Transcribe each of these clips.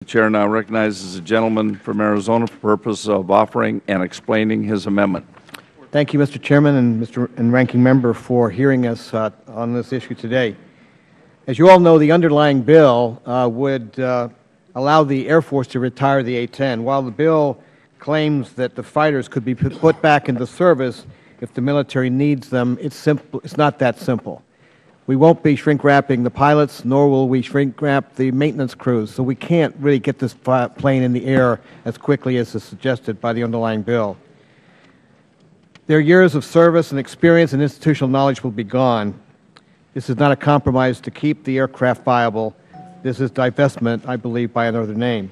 The Chair now recognizes the gentleman from Arizona for the purpose of offering and explaining his amendment. Thank you, Mr. Chairman and Ranking Member, for hearing us on this issue today. As you all know, the underlying bill would allow the Air Force to retire the A-10. While the bill claims that the fighters could be put back into service if the military needs them, it's not that simple. We won't be shrink-wrapping the pilots, nor will we shrink-wrap the maintenance crews, so we can't really get this plane in the air as quickly as is suggested by the underlying bill. Their years of service and experience and institutional knowledge will be gone. This is not a compromise to keep the aircraft viable. This is divestment, I believe, by another name.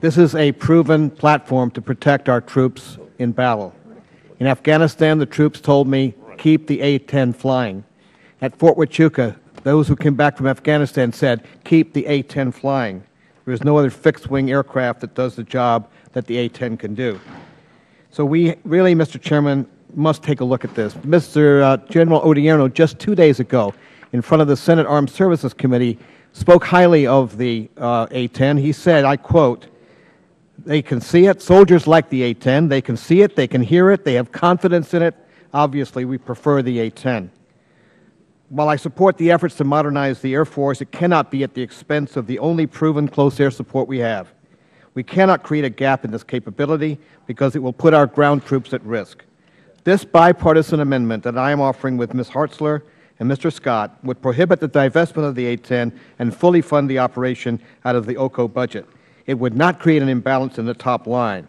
This is a proven platform to protect our troops in battle. In Afghanistan, the troops told me, keep the A-10 flying. At Fort Huachuca, those who came back from Afghanistan said, keep the A-10 flying. There is no other fixed-wing aircraft that does the job that the A-10 can do. So we really, Mr. Chairman, must take a look at this. Mr. General Odierno, just 2 days ago, in front of the Senate Armed Services Committee, spoke highly of the A-10. He said, I quote, "They can see it. Soldiers like the A-10. They can see it. They can hear it. They have confidence in it. Obviously, we prefer the A-10. While I support the efforts to modernize the Air Force, it cannot be at the expense of the only proven close air support we have. We cannot create a gap in this capability because it will put our ground troops at risk. This bipartisan amendment that I am offering with Ms. Hartzler and Mr. Scott would prohibit the divestment of the A-10 and fully fund the operation out of the OCO budget. It would not create an imbalance in the top line.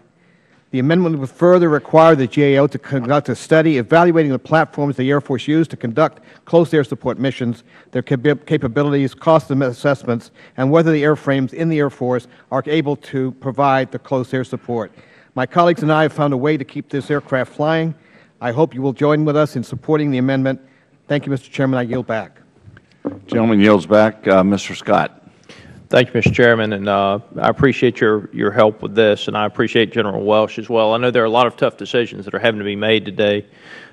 The amendment would further require the GAO to conduct a study evaluating the platforms the Air Force used to conduct close air support missions, their capabilities, cost assessments, and whether the airframes in the Air Force are able to provide the close air support. My colleagues and I have found a way to keep this aircraft flying. I hope you will join with us in supporting the amendment. Thank you, Mr. Chairman. I yield back. The gentleman yields back. Mr. Scott. Thank you, Mr. Chairman, and I appreciate your help with this, and I appreciate General Welsh as well. I know there are a lot of tough decisions that are having to be made today.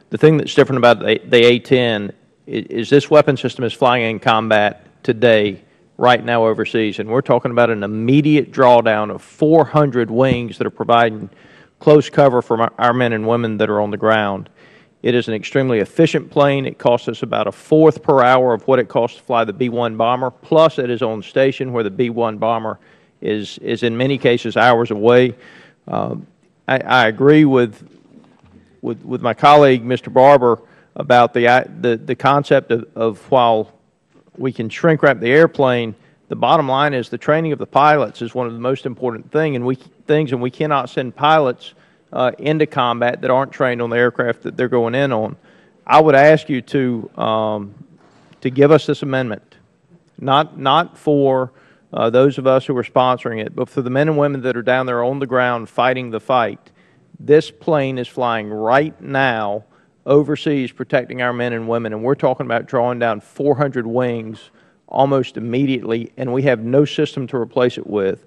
The thing that's different about the A-10 is this weapon system is flying in combat today, right now overseas, and we're talking about an immediate drawdown of 400 wings that are providing close cover for our men and women that are on the ground. It is an extremely efficient plane. It costs us about a fourth per hour of what it costs to fly the B-1 bomber, plus it is on station where the B-1 bomber is in many cases hours away. I agree with my colleague, Mr. Barber, about the concept of while we can shrink wrap the airplane, the bottom line is the training of the pilots is one of the most important things, and we cannot send pilots into combat that aren't trained on the aircraft that they're going in on. I would ask you to give us this amendment, not for those of us who are sponsoring it, but for the men and women that are down there on the ground fighting the fight. This plane is flying right now overseas protecting our men and women, and we're talking about drawing down 400 wings almost immediately, and we have no system to replace it with.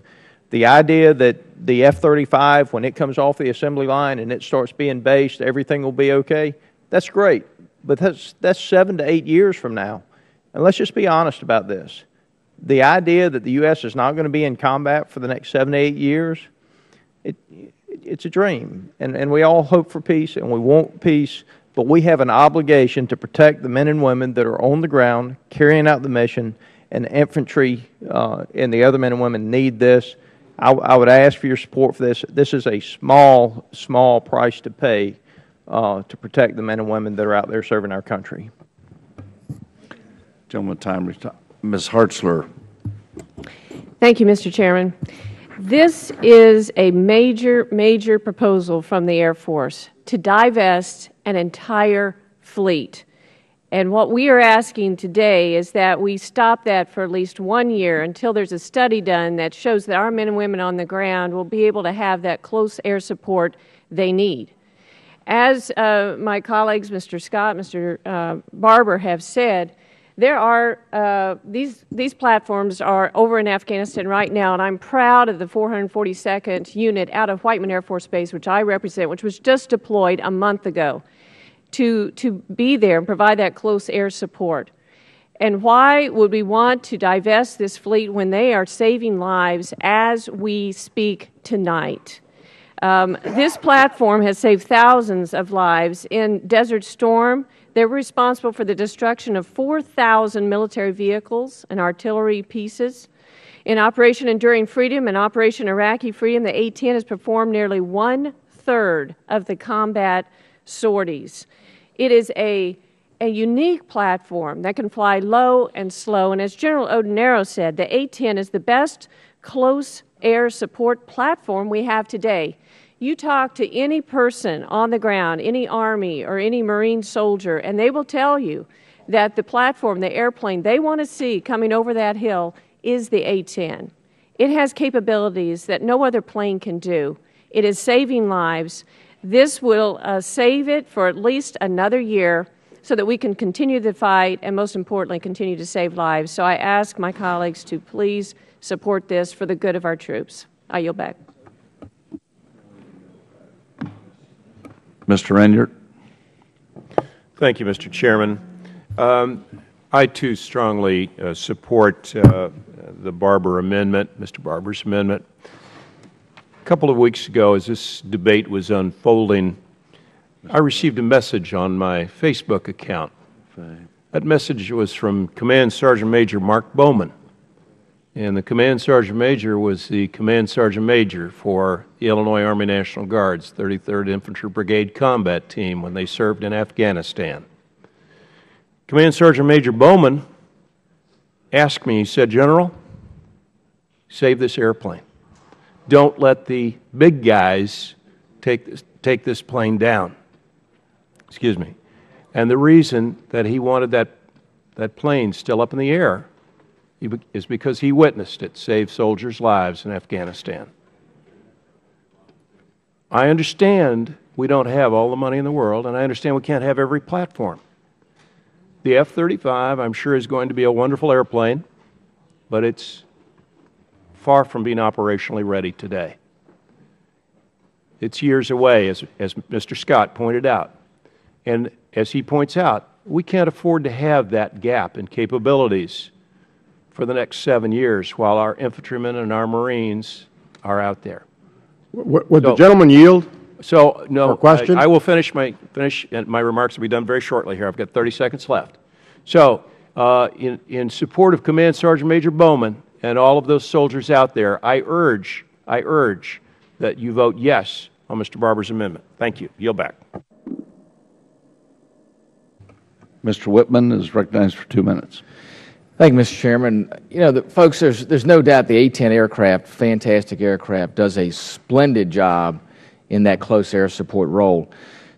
The idea that the F-35, when it comes off the assembly line and it starts being based, everything will be okay, that's great. But that's 7 to 8 years from now. And let's just be honest about this. The idea that the U.S. is not going to be in combat for the next 7 to 8 years, it's a dream. And we all hope for peace and we want peace, but we have an obligation to protect the men and women that are on the ground carrying out the mission, and the infantry and the other men and women need this. I would ask for your support for this. This is a small, small price to pay to protect the men and women that are out there serving our country. Gentleman, time. Ms. Hartzler. Thank you, Mr. Chairman. This is a major, major proposal from the Air Force to divest an entire fleet. And what we are asking today is that we stop that for at least 1 year until there's a study done that shows that our men and women on the ground will be able to have that close air support they need. As my colleagues, Mr. Scott, Mr. Barber, have said, there are these platforms are over in Afghanistan right now, and I'm proud of the 442nd Unit out of Whiteman Air Force Base, which I represent, which was just deployed a month ago, to be there and provide that close air support. And why would we want to divest this fleet when they are saving lives as we speak tonight? This platform has saved thousands of lives. In Desert Storm, they were responsible for the destruction of 4,000 military vehicles and artillery pieces. In Operation Enduring Freedom and Operation Iraqi Freedom, the A-10 has performed nearly one-third of the combat sorties. It is a unique platform that can fly low and slow. And as General Odinero said, the A-10 is the best close air support platform we have today. You talk to any person on the ground, any Army or any Marine soldier, and they will tell you that the platform, the airplane they want to see coming over that hill is the A-10. It has capabilities that no other plane can do. It is saving lives. This will save it for at least another year so that we can continue the fight and, most importantly, continue to save lives. So I ask my colleagues to please support this for the good of our troops. I yield back. Mr. Enyart. Thank you, Mr. Chairman. I, too, strongly support the Barber amendment, Mr. Barber's amendment. A couple of weeks ago, as this debate was unfolding, I received a message on my Facebook account. That message was from Command Sergeant Major Mark Bowman. And the Command Sergeant Major was the Command Sergeant Major for the Illinois Army National Guard's 33rd Infantry Brigade Combat Team when they served in Afghanistan. Command Sergeant Major Bowman asked me, he said, "General, save this airplane. Don't let the big guys take this plane down." Excuse me. And the reason that he wanted that plane still up in the air is because he witnessed it save soldiers' lives in Afghanistan. I understand we don't have all the money in the world, and I understand we can't have every platform. The F-35, I'm sure, is going to be a wonderful airplane, but it's far from being operationally ready today. It's years away, as Mr. Scott pointed out. And as he points out, we can't afford to have that gap in capabilities for the next 7 years while our infantrymen and our Marines are out there. Would the gentleman yield? So, no, question? I will finish, and my remarks will be done very shortly here. I've got 30 seconds left. So, in support of Command Sergeant Major Bowman and all of those soldiers out there, I urge that you vote yes on Mr. Barber's amendment. Thank you. Yield back. Mr. Whitman is recognized for 2 minutes. Thank you, Mr. Chairman. You know, folks, there's no doubt the A-10 aircraft, fantastic aircraft, does a splendid job in that close air support role.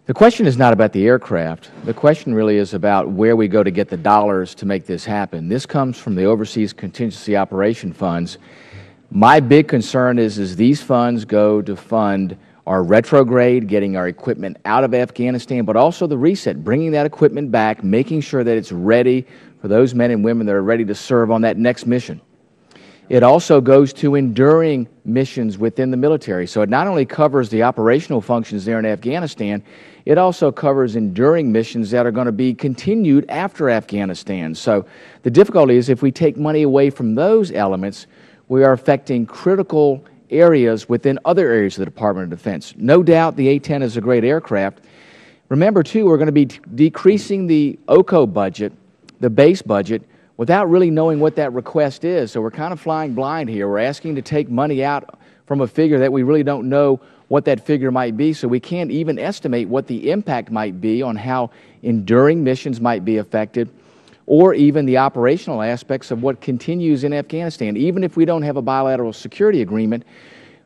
The question is not about the aircraft. The question really is about where we go to get the dollars to make this happen. This comes from the Overseas Contingency Operation Funds. My big concern is these funds go to fund our retrograde, getting our equipment out of Afghanistan, but also the reset, bringing that equipment back, making sure that it's ready for those men and women that are ready to serve on that next mission. It also goes to enduring missions within the military. So it not only covers the operational functions there in Afghanistan, it also covers enduring missions that are going to be continued after Afghanistan. So the difficulty is if we take money away from those elements, we are affecting critical areas within other areas of the Department of Defense. No doubt the A-10 is a great aircraft. Remember, too, we're going to be decreasing the OCO budget, the base budget, without really knowing what that request is. So we're kind of flying blind here. We're asking to take money out from a figure that we really don't know what that figure might be, so we can't even estimate what the impact might be on how enduring missions might be affected, or even the operational aspects of what continues in Afghanistan. Even if we don't have a bilateral security agreement,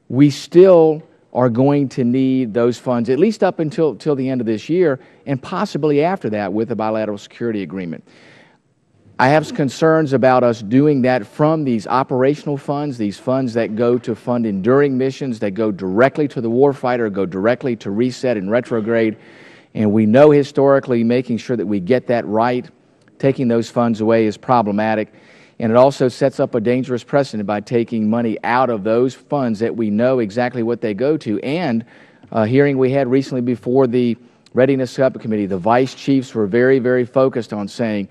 we still are going to need those funds at least up until the end of this year, and possibly after that with a bilateral security agreement. I have concerns about us doing that from these operational funds, these funds that go to fund enduring missions, that go directly to the warfighter, go directly to reset and retrograde. And we know historically making sure that we get that right, taking those funds away is problematic. And it also sets up a dangerous precedent by taking money out of those funds that we know exactly what they go to. And a hearing we had recently before the Readiness Subcommittee, the vice chiefs were very, very focused on saying,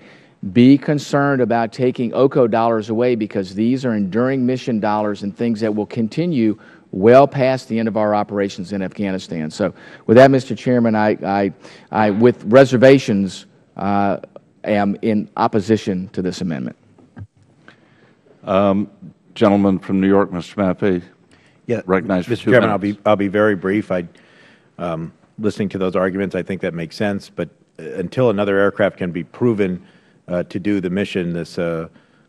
be concerned about taking OCO dollars away, because these are enduring mission dollars and things that will continue well past the end of our operations in Afghanistan. So with that, Mr. Chairman, I with reservations, am in opposition to this amendment. Gentleman from New York, Mr. Maffei. Yeah, recognized for Mr. 2 Chairman, minutes. I'll be very brief. Listening to those arguments, I think that makes sense. But until another aircraft can be proven to do the mission, this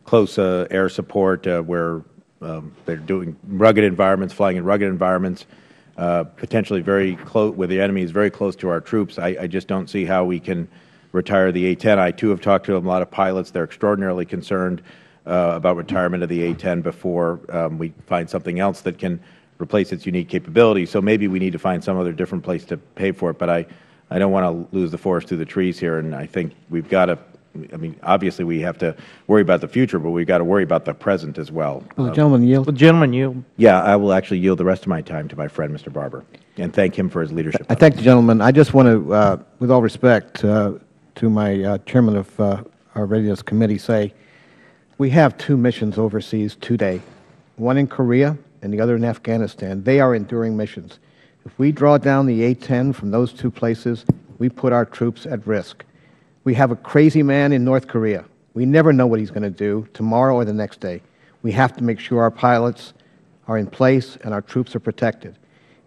close air support where they're doing rugged environments, flying in rugged environments, potentially very close, where the enemy is very close to our troops, I just don't see how we can retire the A-10. I, too, have talked to a lot of pilots. They're extraordinarily concerned about retirement of the A-10 before we find something else that can replace its unique capability. So maybe we need to find some other different place to pay for it. But I don't want to lose the forest through the trees here, and I think we've got to, I mean, obviously we have to worry about the future, but we've got to worry about the present as well. Will the gentleman yield? Will the gentleman yield? Yeah, I will actually yield the rest of my time to my friend, Mr. Barber, and thank him for his leadership. I thank the gentleman. I just want to, with all respect to my chairman of our Readiness Committee, say we have 2 missions overseas today, one in Korea and the other in Afghanistan. They are enduring missions. If we draw down the A-10 from those 2 places, we put our troops at risk. We have a crazy man in North Korea. We never know what he's going to do tomorrow or the next day. We have to make sure our pilots are in place and our troops are protected.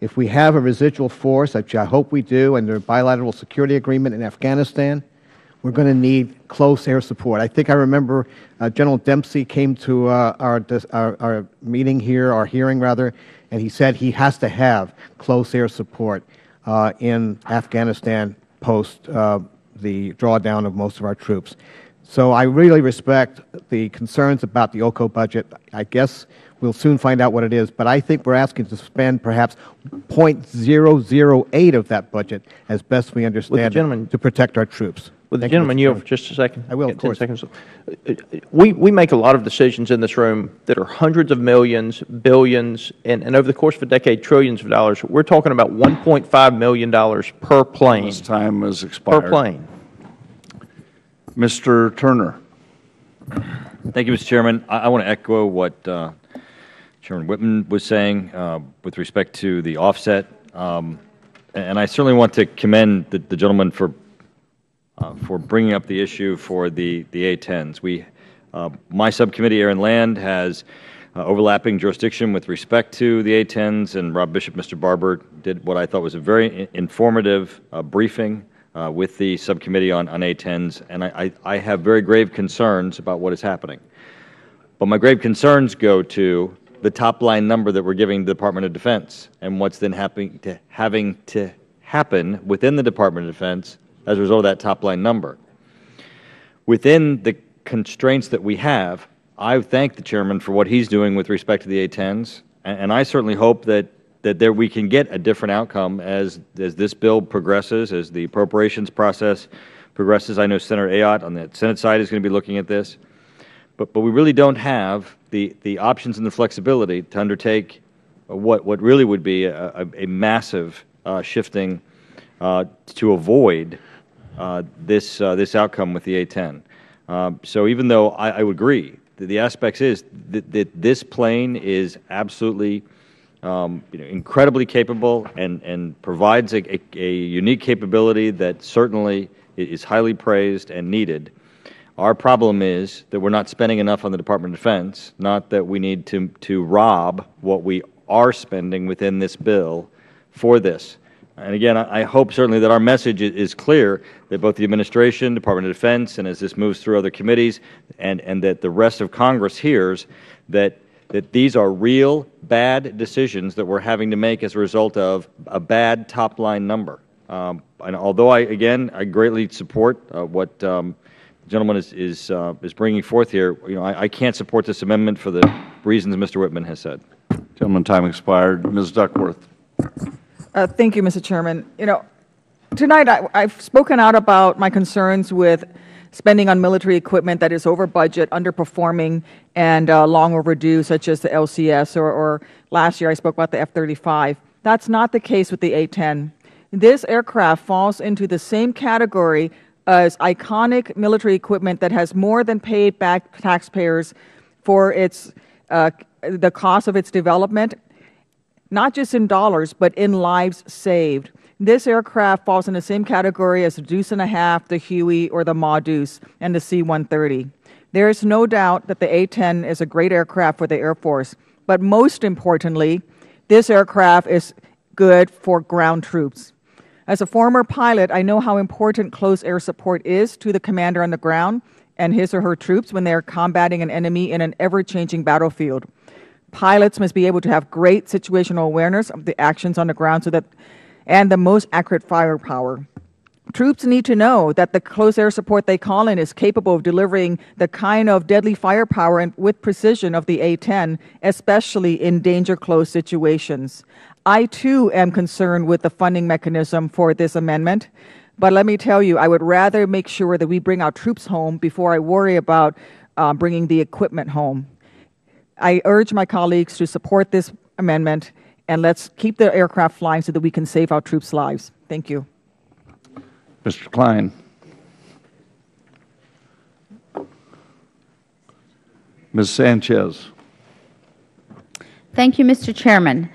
If we have a residual force, which I hope we do, under a bilateral security agreement in Afghanistan, we're going to need close air support. I think I remember General Dempsey came to our meeting here, our hearing rather, and he said he has to have close air support in Afghanistan post the drawdown of most of our troops. So I really respect the concerns about the OCO budget. I guess we'll soon find out what it is, but I think we're asking to spend perhaps 0.008 of that budget, as best we understand it, to protect our troops. Will the gentleman yield for just a second? I will, of course. 10 seconds. We make a lot of decisions in this room that are hundreds of millions, billions, and over the course of a decade, trillions of dollars. We're talking about $1.5 million per plane. This time has expired. Per plane. Mr. Turner. Thank you, Mr. Chairman. I want to echo what Chairman Whitman was saying with respect to the offset. And I certainly want to commend the gentleman for bringing up the issue for the A-10s. My subcommittee, Air and Land, has overlapping jurisdiction with respect to the A-10s, and Rob Bishop, Mr. Barber, did what I thought was a very informative briefing with the subcommittee on A-10s, and I have very grave concerns about what is happening. But my grave concerns go to the top-line number that we're giving the Department of Defense and what's then having to happen within the Department of Defense as a result of that top-line number. Within the constraints that we have, I thank the Chairman for what he's doing with respect to the A-10s, and I certainly hope that we can get a different outcome as this bill progresses, as the appropriations process progresses. I know Senator Ayotte on the Senate side is going to be looking at this. But we really don't have the options and the flexibility to undertake what really would be a massive shifting to avoid this outcome with the A-10. So even though I would agree that the aspects is that this plane is absolutely incredibly capable and provides a unique capability that certainly is highly praised and needed. Our problem is that we're not spending enough on the Department of Defense, not that we need to rob what we are spending within this bill for this. And again, I hope certainly that our message is clear, that both the Administration, Department of Defense, and as this moves through other committees, and that the rest of Congress hears that these are real bad decisions that we're having to make as a result of a bad top-line number. And although I greatly support what the gentleman is bringing forth here, I can't support this amendment for the reasons Mr. Whitman has said. Gentleman, time expired. Ms. Duckworth. Thank you, Mr. Chairman. Tonight I've spoken out about my concerns with spending on military equipment that is over budget, underperforming, and long overdue, such as the LCS, or last year I spoke about the F-35. That's not the case with the A-10. This aircraft falls into the same category as iconic military equipment that has more than paid back taxpayers for the cost of its development, not just in dollars, but in lives saved. This aircraft falls in the same category as the Deuce and a Half, the Huey, or the Ma Deuce, and the C-130. There is no doubt that the A-10 is a great aircraft for the Air Force, but most importantly, this aircraft is good for ground troops. As a former pilot, I know how important close air support is to the commander on the ground and his or her troops when they are combating an enemy in an ever-changing battlefield. Pilots must be able to have great situational awareness of the actions on the ground and the most accurate firepower. Troops need to know that the close air support they call in is capable of delivering the kind of deadly firepower and with precision of the A-10, especially in danger close situations. I, too, am concerned with the funding mechanism for this amendment, but let me tell you, I would rather make sure that we bring our troops home before I worry about bringing the equipment home. I urge my colleagues to support this amendment, and let's keep the aircraft flying so that we can save our troops' lives. Thank you. Mr. Klein. Ms. Sanchez. Thank you, Mr. Chairman.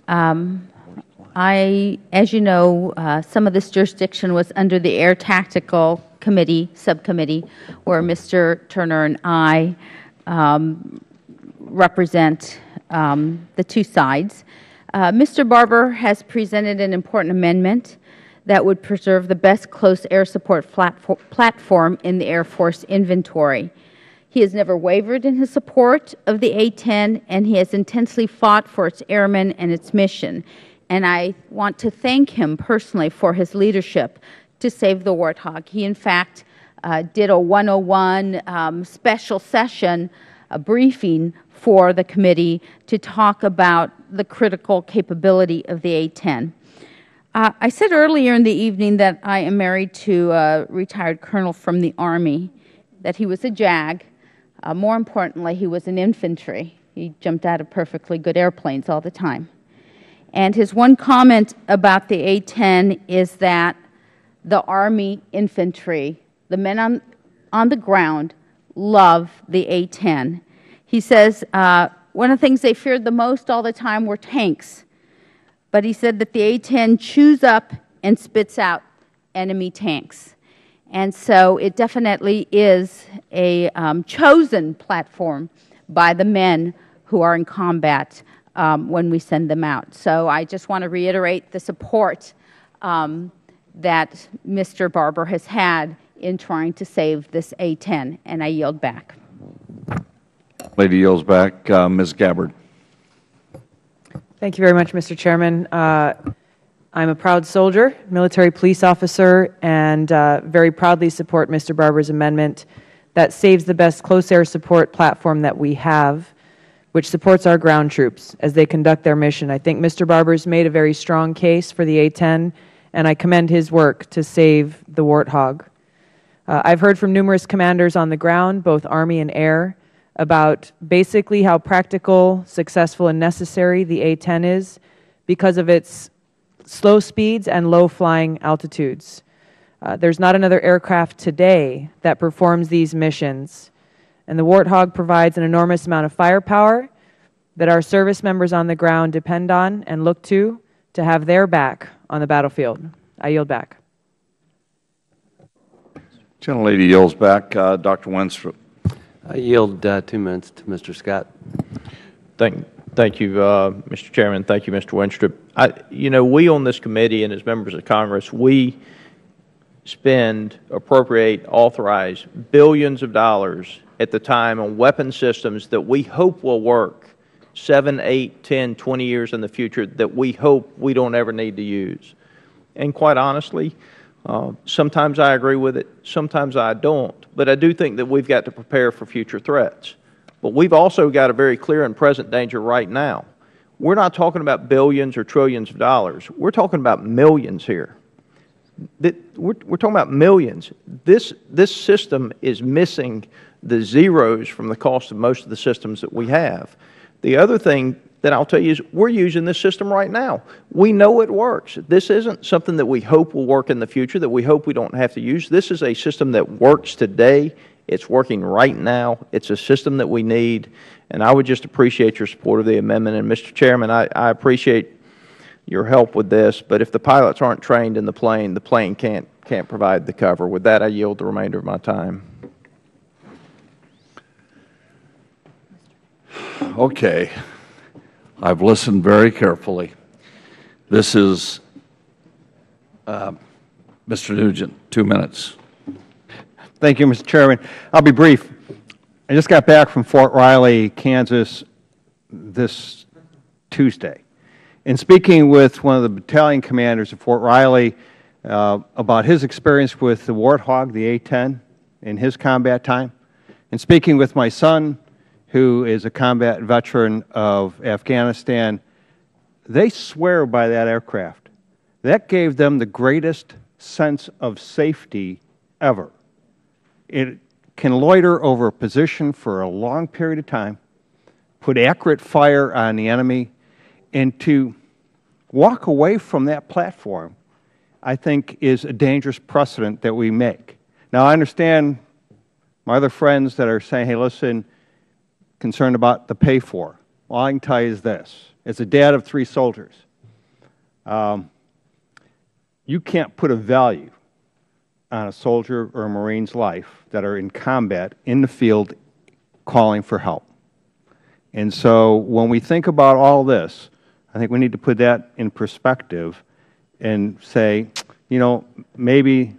As you know, some of this jurisdiction was under the Air Tactical Committee, subcommittee, where Mr. Turner and I represent the two sides. Mr. Barber has presented an important amendment that would preserve the best close air support platform in the Air Force inventory. He has never wavered in his support of the A-10, and he has intensely fought for its airmen and its mission. And I want to thank him personally for his leadership to save the Warthog. He, in fact, did a 101 special session, a briefing for the committee to talk about the critical capability of the A-10. I said earlier in the evening that I am married to a retired colonel from the Army, that he was a JAG. More importantly, he was an infantry. He jumped out of perfectly good airplanes all the time. And his one comment about the A-10 is that the Army infantry, the men on the ground, love the A-10. He says one of the things they feared the most all the time were tanks. But he said that the A-10 chews up and spits out enemy tanks. And so it definitely is a chosen platform by the men who are in combat when we send them out. So I just want to reiterate the support that Mr. Barber has had in trying to save this A-10, and I yield back. Lady yields back. Ms. Gabbard. Thank you very much, Mr. Chairman. I'm a proud soldier, military police officer, and very proudly support Mr. Barber's amendment that saves the best close air support platform that we have, which supports our ground troops as they conduct their mission. I think Mr. Barber's made a very strong case for the A-10, and I commend his work to save the Warthog. I've heard from numerous commanders on the ground, both Army and Air, about basically how practical, successful, and necessary the A-10 is because of its slow speeds and low flying altitudes. There's not another aircraft today that performs these missions, and the Warthog provides an enormous amount of firepower that our service members on the ground depend on and look to have their back on the battlefield. I yield back. Gentlelady yields back. Dr. Wenstrup. I yield 2 minutes to Mr. Scott. Thank you, Mr. Chairman. Thank you, Mr. Wenstrup. You know, we on this committee and as members of Congress, we appropriate, authorize billions of dollars at the time on weapon systems that we hope will work 7, 8, 10, 20 years in the future that we hope we don't ever need to use. And quite honestly, sometimes I agree with it, sometimes I don't. But I do think that we've got to prepare for future threats. But we've also got a very clear and present danger right now. We're not talking about billions or trillions of dollars. We're talking about millions here. We're talking about millions. This system is missing the zeros from the cost of most of the systems that we have. The other thing that I'll tell you is we're using this system right now. We know it works. This isn't something that we hope will work in the future, that we hope we don't have to use. This is a system that works today. It's working right now. It's a system that we need, and I would just appreciate your support of the amendment. And, Mr. Chairman, I appreciate your help with this, but if the pilots aren't trained in the plane can't provide the cover. With that, I yield the remainder of my time. Okay. I've listened very carefully. This is Mr. Nugent, 2 minutes. Thank you, Mr. Chairman. I'll be brief. I just got back from Fort Riley, Kansas this Tuesday. In speaking with one of the battalion commanders at Fort Riley about his experience with the Warthog, the A-10, in his combat time, and speaking with my son, who is a combat veteran of Afghanistan, they swear by that aircraft. That gave them the greatest sense of safety ever. It can loiter over a position for a long period of time, put accurate fire on the enemy, and to walk away from that platform, I think, is a dangerous precedent that we make. Now, I understand my other friends that are saying, hey, listen, concerned about the pay for. All I can tell you is this. As a dad of 3 soldiers, you can't put a value on a soldier or a Marine's life that are in combat, in the field, calling for help. And so when we think about all this, I think we need to put that in perspective and say, you know, maybe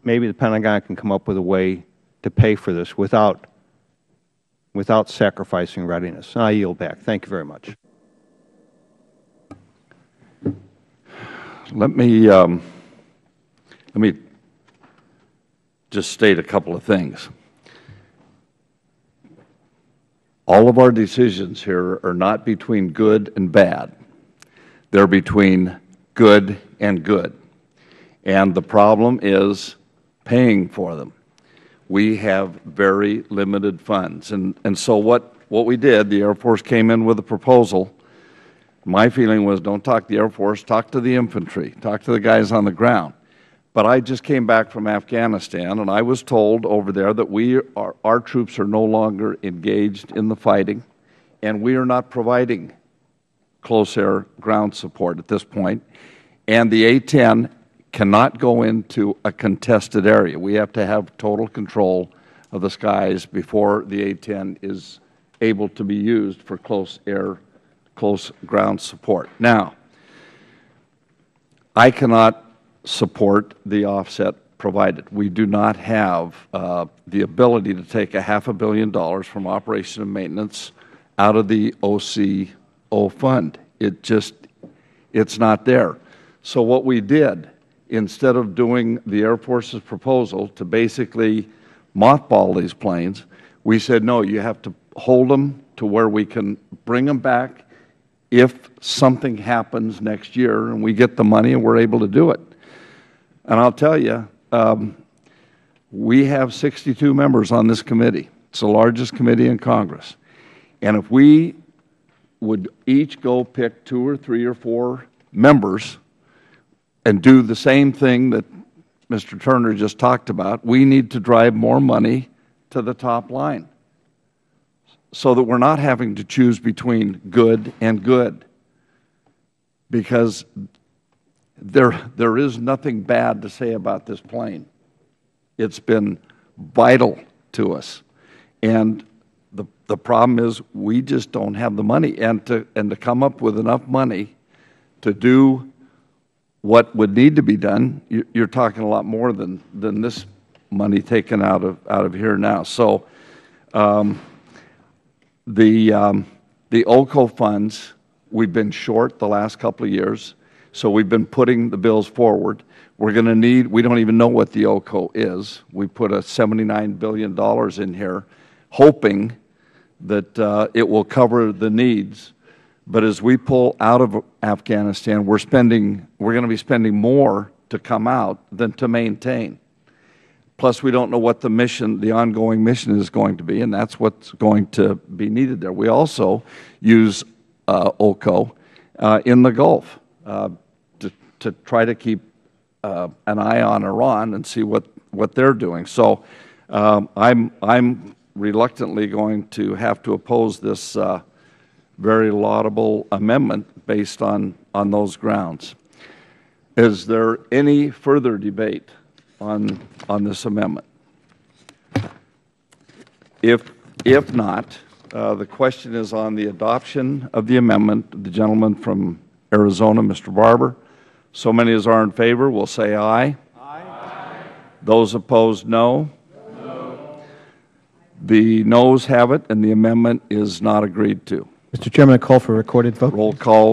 the Pentagon can come up with a way to pay for this without sacrificing readiness. And I yield back. Thank you very much. Let me just state a couple of things. All of our decisions here are not between good and bad. They're between good and good. And the problem is paying for them. We have very limited funds. And so what we did, the Air Force came in with a proposal. My feeling was, don't talk to the Air Force, talk to the infantry, talk to the guys on the ground. But I just came back from Afghanistan, and I was told over there that our troops are no longer engaged in the fighting, and we are not providing close air ground support at this point. And the A-10 cannot go into a contested area. We have to have total control of the skies before the A-10 is able to be used for close ground support. Now, I cannot support the offset provided. We do not have the ability to take a $500 million from operation and maintenance out of the OCO fund. It's not there. So what we did, instead of doing the Air Force's proposal to basically mothball these planes, we said, no, you have to hold them to where we can bring them back if something happens next year and we get the money and we're able to do it. And I'll tell you, we have 62 members on this committee. It's the largest committee in Congress. And if we would each go pick 2 or 3 or 4 members and do the same thing that Mr. Turner just talked about, we need to drive more money to the top line so that we're not having to choose between good and good, because there is nothing bad to say about this plane. It's been vital to us. And the problem is we just don't have the money. And to come up with enough money to do what would need to be done, you're talking a lot more than this money taken out of here now. So the OCO funds, we've been short the last couple of years. So we've been putting the bills forward. We're going to need, we don't even know what the OCO is. We put a $79 billion in here, hoping that it will cover the needs. But as we pull out of Afghanistan, we're going to be spending more to come out than to maintain. Plus, we don't know what the mission, the ongoing mission is going to be, and that's what's going to be needed there. We also use OCO in the Gulf to try to keep an eye on Iran and see what they're doing. So I'm reluctantly going to have to oppose this very laudable amendment based on those grounds. Is there any further debate on this amendment? If not, the question is on the adoption of the amendment. The gentleman from Arizona, Mr. Barber. So many as are in favor will say aye. Aye. Those opposed, no. No. The noes have it, and the amendment is not agreed to. Mr. Chairman, I call for a recorded vote. Roll call.